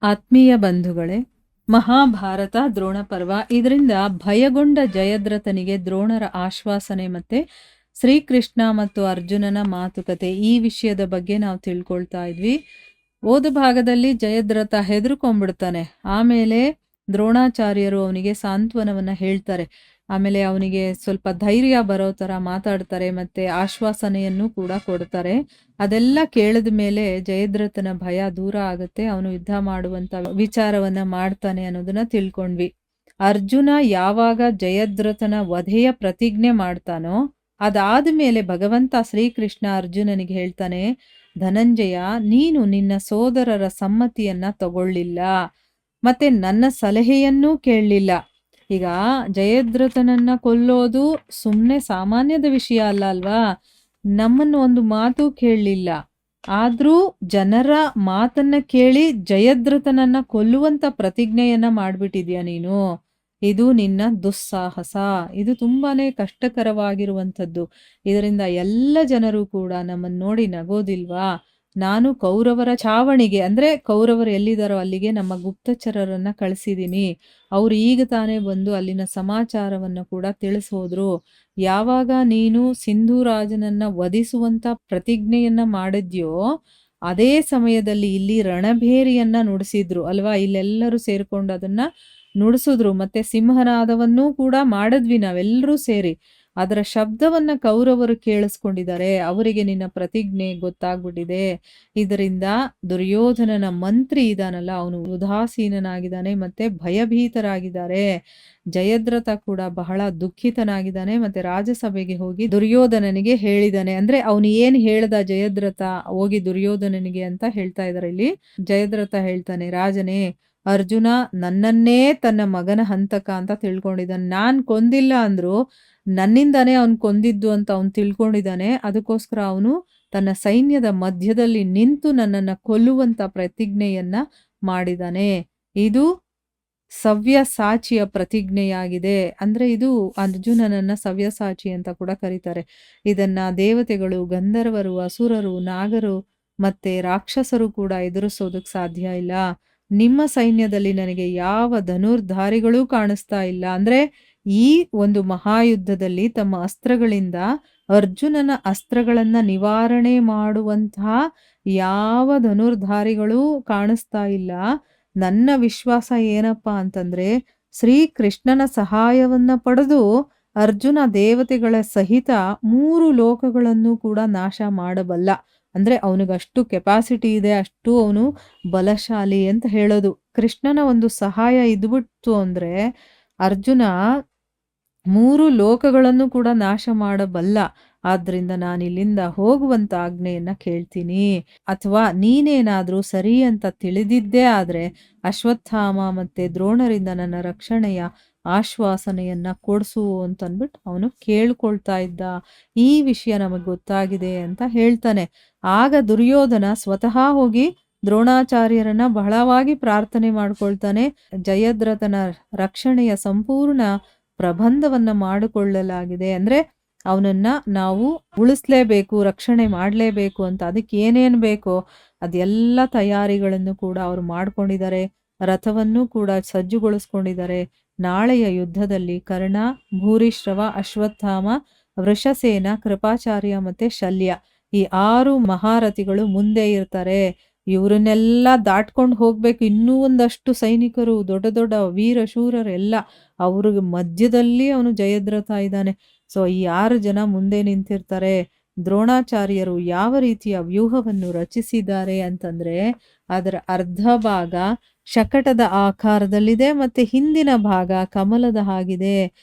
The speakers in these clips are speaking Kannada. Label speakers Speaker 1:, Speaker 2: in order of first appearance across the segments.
Speaker 1: ಆತ್ಮೀಯ ಬಂಧುಗಳೇ, ಮಹಾಭಾರತ ದ್ರೋಣ ಪರ್ವ. ಇದರಿಂದ ಭಯಗೊಂಡ ಜಯದ್ರಥನಿಗೆ ದ್ರೋಣರ ಆಶ್ವಾಸನೆ ಮತ್ತೆ ಶ್ರೀಕೃಷ್ಣ ಮತ್ತು ಅರ್ಜುನನ ಮಾತುಕತೆ, ಈ ವಿಷಯದ ಬಗ್ಗೆ ನಾವು ತಿಳ್ಕೊಳ್ತಾ ಇದ್ವಿ. ಓದು ಭಾಗದಲ್ಲಿ ಜಯದ್ರಥ ಹೆದರ್ಕೊಂಡ್ಬಿಡ್ತಾನೆ. ಆಮೇಲೆ ದ್ರೋಣಾಚಾರ್ಯರು ಅವನಿಗೆ ಸಾಂತ್ವನವನ್ನ ಹೇಳ್ತಾರೆ. ಆಮೇಲೆ ಅವನಿಗೆ ಸ್ವಲ್ಪ ಧೈರ್ಯ ಬರೋ ಥರ ಮಾತಾಡ್ತಾರೆ, ಮತ್ತೆ ಆಶ್ವಾಸನೆಯನ್ನು ಕೂಡ ಕೊಡ್ತಾರೆ. ಅದೆಲ್ಲ ಕೇಳಿದ ಮೇಲೆ ಜಯದ್ರಥನ ಭಯ ದೂರ ಆಗುತ್ತೆ. ಅವನು ಯುದ್ಧ ಮಾಡುವಂತ ವಿಚಾರವನ್ನ ಮಾಡ್ತಾನೆ ಅನ್ನೋದನ್ನ ತಿಳ್ಕೊಂಡ್ವಿ. ಅರ್ಜುನ ಯಾವಾಗ ಜಯದ್ರಥನ ವಧೆಯ ಪ್ರತಿಜ್ಞೆ ಮಾಡ್ತಾನೋ ಅದಾದ ಮೇಲೆ ಭಗವಂತ ಶ್ರೀಕೃಷ್ಣ ಅರ್ಜುನನಿಗೆ ಹೇಳ್ತಾನೆ, ಧನಂಜಯ, ನೀನು ನಿನ್ನ ಸೋದರರ ಸಮ್ಮತಿಯನ್ನ ತಗೊಳ್ಳಿಲ್ಲ, ಮತ್ತೆ ನನ್ನ ಸಲಹೆಯನ್ನೂ ಕೇಳಲಿಲ್ಲ. ಈಗ ಜಯದ್ರಥನನ್ನ ಕೊಲ್ಲೋದು ಸುಮ್ಮನೆ ಸಾಮಾನ್ಯದ ವಿಷಯ ಅಲ್ಲ ಅಲ್ವಾ? ನಮ್ಮನ್ನು ಒಂದು ಮಾತು ಕೇಳಲಿಲ್ಲ, ಆದ್ರೂ ಜನರ ಮಾತನ್ನ ಕೇಳಿ ಜಯದ್ರಥನನ್ನ ಕೊಲ್ಲುವಂತ ಪ್ರತಿಜ್ಞೆಯನ್ನ ಮಾಡ್ಬಿಟ್ಟಿದ್ಯಾ ನೀನು. ಇದು ನಿನ್ನ ದುಸ್ಸಾಹಸ. ಇದು ತುಂಬಾನೇ ಕಷ್ಟಕರವಾಗಿರುವಂಥದ್ದು. ಇದರಿಂದ ಎಲ್ಲ ಜನರು ಕೂಡ ನಮ್ಮನ್ನು ನೋಡಿ ನಗೋದಿಲ್ವಾ? ನಾನು ಕೌರವರ ಛಾವಣಿಗೆ, ಅಂದ್ರೆ ಕೌರವರು ಎಲ್ಲಿದ್ದಾರೋ ಅಲ್ಲಿಗೆ ನಮ್ಮ ಗುಪ್ತಚರರನ್ನ ಕಳಿಸಿದ್ದೀನಿ. ಅವ್ರು ಈಗ ತಾನೇ ಬಂದು ಅಲ್ಲಿನ ಸಮಾಚಾರವನ್ನು ಕೂಡ ತಿಳಿಸೋದ್ರು. ಯಾವಾಗ ನೀನು ಸಿಂಧೂರಾಜನನ್ನ ವಧಿಸುವಂತ ಪ್ರತಿಜ್ಞೆಯನ್ನ ಮಾಡಿದ್ಯೋ ಅದೇ ಸಮಯದಲ್ಲಿ ಇಲ್ಲಿ ರಣಭೇರಿಯನ್ನ ನುಡಿಸಿದ್ರು ಅಲ್ವಾ? ಇಲ್ಲೆಲ್ಲರೂ ಸೇರ್ಕೊಂಡು ಅದನ್ನ ನುಡಿಸಿದ್ರು. ಮತ್ತೆ ಸಿಂಹನಾದವನ್ನೂ ಕೂಡ ಮಾಡಿದ್ವಿ ನಾವೆಲ್ಲರೂ ಸೇರಿ. ಅದರ ಶಬ್ದವನ್ನ ಕೌರವರು ಕೇಳಿಸ್ಕೊಂಡಿದ್ದಾರೆ. ಅವರಿಗೆ ನಿನ್ನ ಪ್ರತಿಜ್ಞೆ ಗೊತ್ತಾಗ್ಬಿಟ್ಟಿದೆ. ಇದರಿಂದ ದುರ್ಯೋಧನನ ಮಂತ್ರಿ ಇದಾನಲ್ಲ, ಅವನು ಉದಾಸೀನನಾಗಿದ್ದಾನೆ, ಮತ್ತೆ ಭಯಭೀತರಾಗಿದ್ದಾರೆ. ಜಯದ್ರಥ ಕೂಡ ಬಹಳ ದುಃಖಿತನಾಗಿದ್ದಾನೆ. ಮತ್ತೆ ರಾಜಸಭೆಗೆ ಹೋಗಿ ದುರ್ಯೋಧನನಿಗೆ ಹೇಳಿದಾನೆ. ಅಂದ್ರೆ ಅವನು ಏನ್ ಹೇಳ್ದ ಜಯದ್ರಥ ಹೋಗಿ ದುರ್ಯೋಧನನಿಗೆ ಅಂತ ಹೇಳ್ತಾ ಇದಾರೆ ಇಲ್ಲಿ. ಜಯದ್ರಥ ಹೇಳ್ತಾನೆ, ರಾಜನೇ, ಅರ್ಜುನ ನನ್ನನ್ನೇ ತನ್ನ ಮಗನ ಹಂತಕ ಅಂತ ತಿಳ್ಕೊಂಡಿದ್ದಾನೆ. ನಾನ್ ಕೊಂದಿಲ್ಲ ಅಂದ್ರು ನನ್ನಿಂದಾನೇ ಅವನು ಕೊಂದಿದ್ದು ಅಂತ ಅವನು ತಿಳ್ಕೊಂಡಿದ್ದಾನೆ. ಅದಕ್ಕೋಸ್ಕರ ಅವನು ತನ್ನ ಸೈನ್ಯದ ಮಧ್ಯದಲ್ಲಿ ನಿಂತು ನನ್ನನ್ನ ಕೊಲ್ಲುವಂತ ಪ್ರತಿಜ್ಞೆಯನ್ನ ಮಾಡಿದಾನೆ. ಇದು ಸವ್ಯಸಾಚಿಯ ಪ್ರತಿಜ್ಞೆಯಾಗಿದೆ. ಅಂದ್ರೆ ಇದು ಅರ್ಜುನನನ್ನ ಸವ್ಯಸಾಚಿ ಅಂತ ಕೂಡ ಕರೀತಾರೆ. ಇದನ್ನ ದೇವತೆಗಳು, ಗಂಧರ್ವರು, ಅಸುರರು, ನಾಗರು ಮತ್ತೆ ರಾಕ್ಷಸರು ಕೂಡ ಎದುರಿಸೋದಕ್ಕೆ ಸಾಧ್ಯ ಇಲ್ಲ. ನಿಮ್ಮ ಸೈನ್ಯದಲ್ಲಿ ನನಗೆ ಯಾವ ಧನುರ್ಧಾರಿಗಳೂ ಕಾಣಿಸ್ತಾ ಇಲ್ಲ. ಅಂದ್ರೆ ಈ ಒಂದು ಮಹಾಯುದ್ಧದಲ್ಲಿ ತಮ್ಮ ಅಸ್ತ್ರಗಳಿಂದ ಅರ್ಜುನನ ಅಸ್ತ್ರಗಳನ್ನ ನಿವಾರಣೆ ಮಾಡುವಂತಹ ಯಾವ ಧನುರ್ಧಾರಿಗಳೂ ಕಾಣಿಸ್ತಾ ಇಲ್ಲ. ನನ್ನ ವಿಶ್ವಾಸ ಏನಪ್ಪಾ ಅಂತಂದ್ರೆ, ಶ್ರೀಕೃಷ್ಣನ ಸಹಾಯವನ್ನ ಪಡೆದು ಅರ್ಜುನ ದೇವತೆಗಳ ಸಹಿತ 3 ಲೋಕಗಳನ್ನು ಕೂಡ ನಾಶ ಮಾಡಬಲ್ಲ. ಅಂದ್ರೆ ಅವನಿಗಷ್ಟು ಕೆಪಾಸಿಟಿ ಇದೆ, ಅಷ್ಟು ಅವನು ಬಲಶಾಲಿ ಅಂತ ಹೇಳೋದು. ಕೃಷ್ಣನ ಒಂದು ಸಹಾಯ ಇದ್ಬಿಟ್ಟು ಅಂದ್ರೆ ಅರ್ಜುನ 3 ಲೋಕಗಳನ್ನು ಕೂಡ ನಾಶ ಮಾಡಬಲ್ಲ. ಆದ್ರಿಂದ ನಾನಿಲ್ಲಿಂದ ಹೋಗುವಂತ ಆಜ್ಞೆಯನ್ನ ಕೇಳ್ತೀನಿ. ಅಥವಾ ನೀನೇನಾದ್ರೂ ಸರಿ ಅಂತ ತಿಳಿದಿದ್ದೇ ಆದ್ರೆ ಅಶ್ವತ್ಥಾಮ ಮತ್ತೆ ದ್ರೋಣರಿಂದ ನನ್ನ ರಕ್ಷಣೆಯ ಆಶ್ವಾಸನೆಯನ್ನ ಕೊಡ್ಸು ಅಂತನ್ಬಿಟ್ಟು ಅವನು ಕೇಳ್ಕೊಳ್ತಾ ಇದ್ದ. ಈ ವಿಷಯ ನಮಗೆ ಗೊತ್ತಾಗಿದೆ ಅಂತ ಹೇಳ್ತಾನೆ. ಆಗ ದುರ್ಯೋಧನ ಸ್ವತಃ ಹೋಗಿ ದ್ರೋಣಾಚಾರ್ಯರನ್ನ ಬಹಳವಾಗಿ ಪ್ರಾರ್ಥನೆ ಮಾಡ್ಕೊಳ್ತಾನೆ. ಜಯದ್ರಥನ ರಕ್ಷಣೆಯ ಸಂಪೂರ್ಣ ಪ್ರಬಂಧವನ್ನ ಮಾಡಿಕೊಳ್ಳಲಾಗಿದೆ. ಅಂದ್ರೆ ಅವನನ್ನ ನಾವು ಉಳಿಸ್ಲೇಬೇಕು, ರಕ್ಷಣೆ ಮಾಡಲೇಬೇಕು ಅಂತ ಅದಕ್ಕೆ ಏನೇನ್ ಬೇಕೋ ಅದೆಲ್ಲ ತಯಾರಿಗಳನ್ನು ಕೂಡ ಅವರು ಮಾಡ್ಕೊಂಡಿದ್ದಾರೆ. ರಥವನ್ನು ಕೂಡ ಸಜ್ಜುಗೊಳಿಸ್ಕೊಂಡಿದ್ದಾರೆ. ನಾಳೆಯ ಯುದ್ಧದಲ್ಲಿ ಕರ್ಣ, ಭೂರಿಶ್ರವ, ಅಶ್ವತ್ಥಾಮ, ವೃಷಸೇನ, ಕೃಪಾಚಾರ್ಯ ಮತ್ತೆ ಶಲ್ಯ, ಈ 6 ಮಹಾರಥಿಗಳು ಮುಂದೆ ಇರ್ತಾರೆ. ಇವರನ್ನೆಲ್ಲ ದಾಟ್ಕೊಂಡು ಹೋಗ್ಬೇಕು. ಇನ್ನೂ ಒಂದಷ್ಟು ಸೈನಿಕರು, ದೊಡ್ಡ ದೊಡ್ಡ ವೀರ ಶೂರರೆಲ್ಲ ಅವ್ರಿಗೆ ಮಧ್ಯದಲ್ಲಿ ಅವನು ಜಯದ್ರಥ ಇದ್ದಾನೆ. ಸೊ ಈ 6 ಜನ ಮುಂದೆ ನಿಂತಿರ್ತಾರೆ. ದ್ರೋಣಾಚಾರ್ಯರು ಯಾವ ರೀತಿಯ ವ್ಯೂಹವನ್ನು ರಚಿಸಿದ್ದಾರೆ ಅಂತಂದ್ರೆ, ಅದರ ಅರ್ಧ ಭಾಗ ಶಕಟದ ಆಕಾರದಲ್ಲಿದೆ, ಮತ್ತೆ ಹಿಂದಿನ ಭಾಗ ಕಮಲದ ಹಾಗಿದೆ.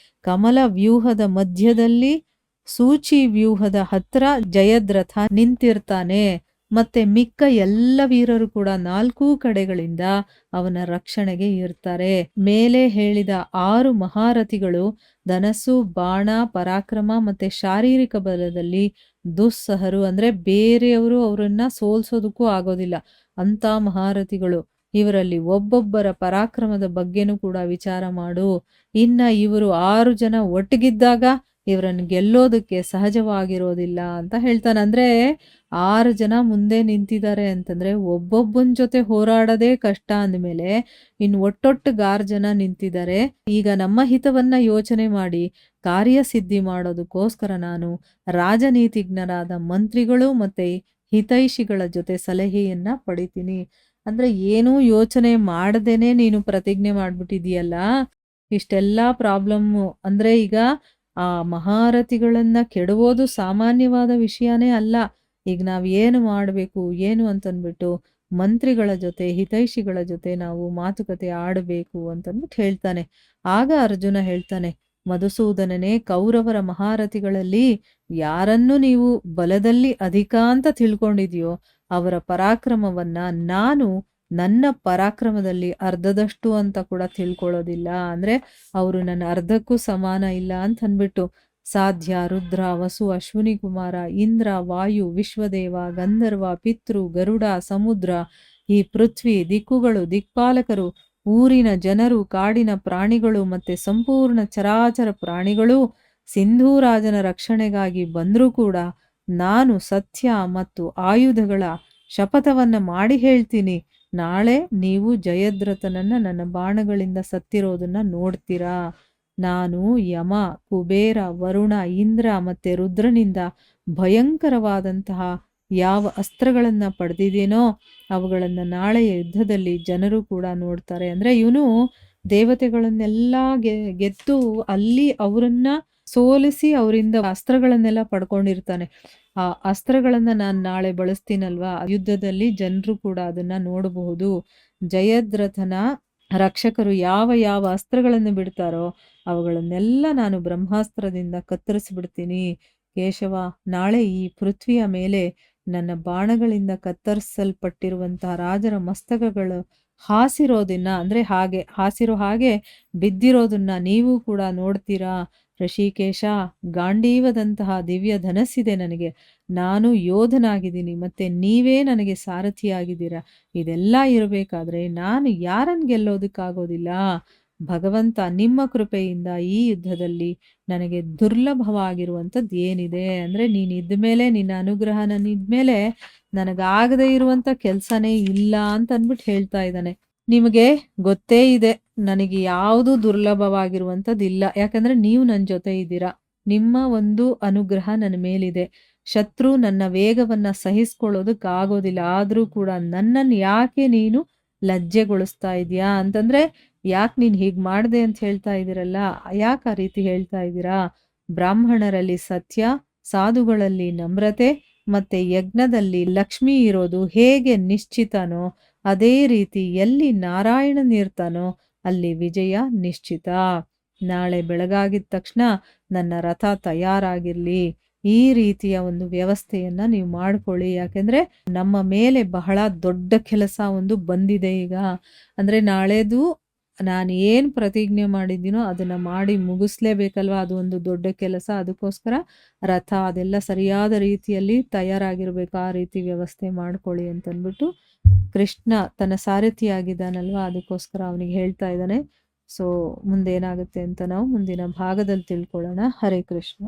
Speaker 1: ಕಮಲ ವ್ಯೂಹದ ಮಧ್ಯದಲ್ಲಿ ಸೂಚಿ ವ್ಯೂಹದ ಹತ್ರ ಜಯದ್ರಥ ನಿಂತಿರ್ತಾನೆ. ಮತ್ತೆ ಮಿಕ್ಕ ಎಲ್ಲ ವೀರರು ಕೂಡ 4 ಕಡೆಗಳಿಂದ ಅವನ ರಕ್ಷಣೆಗೆ ಇರ್ತಾರೆ. ಮೇಲೆ ಹೇಳಿದ 6 ಮಹಾರಥಿಗಳು ಧನಸ್ಸು, ಬಾಣ, ಪರಾಕ್ರಮ ಮತ್ತೆ ಶಾರೀರಿಕ ಬಲದಲ್ಲಿ ದುಸ್ಸಹರು. ಅಂದ್ರೆ ಬೇರೆಯವರು ಅವರನ್ನ ಸೋಲ್ಸೋದಕ್ಕೂ ಆಗೋದಿಲ್ಲ ಅಂತ ಮಹಾರಥಿಗಳು. ಇವರಲ್ಲಿ ಒಬ್ಬೊಬ್ಬರ ಪರಾಕ್ರಮದ ಬಗ್ಗೆನೂ ಕೂಡ ವಿಚಾರ ಮಾಡು. ಇನ್ನ ಇವರು 6 ಜನ ಒಟ್ಟಿಗಿದ್ದಾಗ ಇವರನ್ನು ಗೆಲ್ಲೋದಕ್ಕೆ ಸಹಜವಾಗಿರೋದಿಲ್ಲ ಅಂತ ಹೇಳ್ತಾನೆ. ಅಂದ್ರೆ 6 ಜನ ಮುಂದೆ ನಿಂತಿದ್ದಾರೆ ಅಂತಂದ್ರೆ ಒಬ್ಬೊಬ್ಬನ ಜೊತೆ ಹೋರಾಡೋದೇ ಕಷ್ಟ ಅಂದಮೇಲೆ ಇನ್ನು ಒಟ್ಟೊಟ್ಟಿಗೆ 6 ಜನ ನಿಂತಿದ್ದಾರೆ. ಈಗ ನಮ್ಮ ಹಿತವನ್ನ ಯೋಚನೆ ಮಾಡಿ ಕಾರ್ಯಸಿದ್ಧಿ ಮಾಡೋದಕ್ಕೋಸ್ಕರ ನಾನು ರಾಜನೀತಿಜ್ಞರಾದ ಮಂತ್ರಿಗಳು ಮತ್ತೆ ಹಿತೈಷಿಗಳ ಜೊತೆ ಸಲಹೆಯನ್ನ ಪಡಿತೀನಿ. ಅಂದ್ರೆ ಏನೂ ಯೋಚನೆ ಮಾಡದೇನೆ ನೀನು ಪ್ರತಿಜ್ಞೆ ಮಾಡ್ಬಿಟ್ಟಿದೀಯಲ್ಲ, ಇಷ್ಟೆಲ್ಲ ಪ್ರಾಬ್ಲಮ್ಮು. ಅಂದ್ರೆ ಈಗ ಆ ಮಹಾರಥಿಗಳನ್ನ ಕೆಡವೋದು ಸಾಮಾನ್ಯವಾದ ವಿಷಯನೇ ಅಲ್ಲ. ಈಗ ನಾವ್ ಏನು ಮಾಡಬೇಕು ಏನು ಅಂತಂದ್ಬಿಟ್ಟು ಮಂತ್ರಿಗಳ ಜೊತೆ ಹಿತೈಷಿಗಳ ಜೊತೆ ನಾವು ಮಾತುಕತೆ ಆಡಬೇಕು ಅಂತಂದ್ಬಿಟ್ಟು ಹೇಳ್ತಾನೆ. ಆಗ ಅರ್ಜುನ ಹೇಳ್ತಾನೆ, ಮಧುಸೂದನನೇ, ಕೌರವರ ಮಹಾರಥಿಗಳಲ್ಲಿ ಯಾರನ್ನು ನೀವು ಬಲದಲ್ಲಿ ಅಧಿಕ ಅಂತ ತಿಳ್ಕೊಂಡಿದ್ಯೋ ಅವರ ಪರಾಕ್ರಮವನ್ನ ನಾನು ನನ್ನ ಪರಾಕ್ರಮದಲ್ಲಿ ಅರ್ಧದಷ್ಟು ಅಂತ ಕೂಡ ತಿಳ್ಕೊಳ್ಳೋದಿಲ್ಲ. ಅಂದ್ರೆ ಅವರು ನನ್ನ ಅರ್ಧಕ್ಕೂ ಸಮಾನ ಇಲ್ಲ ಅಂತ ಅಂದ್ಬಿಟ್ಟು ಸಾಧ್ಯ, ರುದ್ರ, ವಸು, ಅಶ್ವಿನಿ ಕುಮಾರ, ಇಂದ್ರ, ವಾಯು, ವಿಶ್ವದೇವ, ಗಂಧರ್ವ, ಪಿತೃ, ಗರುಡ, ಸಮುದ್ರ, ಈ ಪೃಥ್ವಿ, ದಿಕ್ಕುಗಳು, ದಿಕ್ಪಾಲಕರು, ಊರಿನ ಜನರು, ಕಾಡಿನ ಪ್ರಾಣಿಗಳು ಮತ್ತೆ ಸಂಪೂರ್ಣ ಚರಾಚರ ಪ್ರಾಣಿಗಳು ಸಿಂಧೂರಾಜನ ರಕ್ಷಣೆಗಾಗಿ ಬಂದರೂ ಕೂಡ ನಾನು ಸತ್ಯ ಮತ್ತು ಆಯುಧಗಳ ಶಪಥವನ್ನ ಮಾಡಿ ಹೇಳ್ತೀನಿ, ನಾಳೆ ನೀವು ಜಯದ್ರಥನನ್ನ ನನ್ನ ಬಾಣಗಳಿಂದ ಸತ್ತಿರೋದನ್ನ ನೋಡ್ತೀರಾ. ನಾನು ಯಮ, ಕುಬೇರ, ವರುಣ, ಇಂದ್ರ ಮತ್ತೆ ರುದ್ರನಿಂದ ಭಯಂಕರವಾದಂತಹ ಯಾವ ಅಸ್ತ್ರಗಳನ್ನ ಪಡೆದಿದ್ದೇನೋ ಅವುಗಳನ್ನ ನಾಳೆಯ ಯುದ್ಧದಲ್ಲಿ ಜನರು ಕೂಡ ನೋಡ್ತಾರೆ. ಅಂದ್ರೆ ಇವನು ದೇವತೆಗಳನ್ನೆಲ್ಲ ಗೆದ್ದು ಅಲ್ಲಿ ಅವರನ್ನ ಸೋಲಿಸಿ ಅವರಿಂದ ಅಸ್ತ್ರಗಳನ್ನೆಲ್ಲ ಪಡ್ಕೊಂಡಿರ್ತಾನೆ. ಆ ಅಸ್ತ್ರಗಳನ್ನ ನಾನು ನಾಳೆ ಬಳಸ್ತೀನಲ್ವಾ, ಯುದ್ಧದಲ್ಲಿ ಜನರು ಕೂಡ ಅದನ್ನ ನೋಡಬಹುದು. ಜಯದ್ರಥನ ರಕ್ಷಕರು ಯಾವ ಯಾವ ಅಸ್ತ್ರಗಳನ್ನು ಬಿಡ್ತಾರೋ ಅವುಗಳನ್ನೆಲ್ಲ ನಾನು ಬ್ರಹ್ಮಾಸ್ತ್ರದಿಂದ ಕತ್ತರಿಸ್ಬಿಡ್ತೀನಿ. ಕೇಶವ, ನಾಳೆ ಈ ಪೃಥ್ವಿಯ ಮೇಲೆ ನನ್ನ ಬಾಣಗಳಿಂದ ಕತ್ತರಿಸಲ್ಪಟ್ಟಿರುವಂತಹ ರಾಜರ ಮಸ್ತಕಗಳು ಹಾಸಿರೋದನ್ನ, ಅಂದ್ರೆ ಹಾಸಿರೋ ಹಾಗೆ ಬಿದ್ದಿರೋದನ್ನ ನೀವು ಕೂಡ ನೋಡ್ತೀರಾ. ಋಷಿಕೇಶ, ಗಾಂಡೀವದಂತಹ ದಿವ್ಯ ಧನಸ್ಸಿದೆ ನನಗೆ, ನಾನು ಯೋಧನಾಗಿದ್ದೀನಿ, ಮತ್ತೆ ನೀವೇ ನನಗೆ ಸಾರಥಿಯಾಗಿದ್ದೀರಾ. ಇದೆಲ್ಲ ಇರಬೇಕಾದ್ರೆ ನಾನು ಯಾರನ್ನು ಗೆಲ್ಲೋದಕ್ಕಾಗೋದಿಲ್ಲ. ಭಗವಂತ ನಿಮ್ಮ ಕೃಪೆಯಿಂದ ಈ ಯುದ್ಧದಲ್ಲಿ ನನಗೆ ದುರ್ಲಭವಾಗಿರುವಂಥದ್ದು ಏನಿದೆ ಅಂದ್ರೆ ನೀನಿದ್ಮೇಲೆ, ನಿನ್ನ ಅನುಗ್ರಹ ನನ್ನಿದ್ಮೇಲೆ ನನಗಾಗದೇ ಇರುವಂಥ ಕೆಲಸನೇ ಇಲ್ಲ ಅಂತ ಅಂದ್ಬಿಟ್ಟು ಹೇಳ್ತಾ ಇದ್ದಾನೆ. ನಿಮಗೆ ಗೊತ್ತೇ ಇದೆ ನನಗೆ ಯಾವುದು ದುರ್ಲಭವಾಗಿರುವಂಥದ್ದಿಲ್ಲ, ಯಾಕಂದ್ರೆ ನೀವು ನನ್ನ ಜೊತೆ ಇದ್ದೀರಾ. ನಿಮ್ಮ ಒಂದು ಅನುಗ್ರಹ ನನ್ನ ಮೇಲಿದೆ. ಶತ್ರು ನನ್ನ ವೇಗವನ್ನ ಸಹಿಸ್ಕೊಳ್ಳೋದಕ್ಕಾಗೋದಿಲ್ಲ, ಆದರೂ ಕೂಡ ನನ್ನನ್ನು ಯಾಕೆ ನೀನು ಲಜ್ಜೆಗೊಳಿಸ್ತಾ ಇದೀಯಾ ಅಂತಂದ್ರೆ, ಯಾಕೆ ನೀನು ಹೀಗೆ ಮಾಡಿದೆ ಅಂತ ಹೇಳ್ತಾ ಇದ್ದೀರಲ್ಲ, ಯಾಕೆ ಆ ರೀತಿ ಹೇಳ್ತಾ ಇದ್ದೀರಾ? ಬ್ರಾಹ್ಮಣರಲ್ಲಿ ಸತ್ಯ, ಸಾಧುಗಳಲ್ಲಿ ನಮ್ರತೆ ಮತ್ತೆ ಯಜ್ಞದಲ್ಲಿ ಲಕ್ಷ್ಮಿ ಇರೋದು ಹೇಗೆ ನಿಶ್ಚಿತನೋ ಅದೇ ರೀತಿ ಎಲ್ಲಿ ನಾರಾಯಣನಿರ್ತಾನೋ ಅಲ್ಲಿ ವಿಜಯ ನಿಶ್ಚಿತ. ನಾಳೆ ಬೆಳಗಾಗಿದ ತಕ್ಷಣ ನನ್ನ ರಥ ತಯಾರಾಗಿರ್ಲಿ, ಈ ರೀತಿಯ ಒಂದು ವ್ಯವಸ್ಥೆಯನ್ನ ನೀವು ಮಾಡ್ಕೊಳ್ಳಿ. ಯಾಕೆಂದ್ರೆ ನಮ್ಮ ಮೇಲೆ ಬಹಳ ದೊಡ್ಡ ಕೆಲಸ ಒಂದು ಬಂದಿದೆ ಈಗ. ಅಂದ್ರೆ ನಾಳೆದು ನಾನು ಏನು ಪ್ರತಿಜ್ಞೆ ಮಾಡಿದ್ದೀನೋ ಅದನ್ನ ಮಾಡಿ ಮುಗಿಸ್ಲೇಬೇಕಲ್ವಾ, ಅದು ಒಂದು ದೊಡ್ಡ ಕೆಲಸ. ಅದಕ್ಕೋಸ್ಕರ ರಥ ಅದೆಲ್ಲ ಸರಿಯಾದ ರೀತಿಯಲ್ಲಿ ತಯಾರಾಗಿರ್ಬೇಕು, ಆ ರೀತಿ ವ್ಯವಸ್ಥೆ ಮಾಡ್ಕೊಳ್ಳಿ ಅಂತಂದ್ಬಿಟ್ಟು ಕೃಷ್ಣ ತನ್ನ ಸಾರಥಿಯಾಗಿದ್ದಾನಲ್ವಾ, ಅದಕ್ಕೋಸ್ಕರ ಅವನಿಗೆ ಹೇಳ್ತಾ ಇದ್ದಾನೆ. ಸೊ ಮುಂದೇನಾಗುತ್ತೆ ಅಂತ ನಾವು ಮುಂದಿನ ಭಾಗದಲ್ಲಿ ತಿಳ್ಕೊಳ್ಳೋಣ. ಹರೇ ಕೃಷ್ಣ.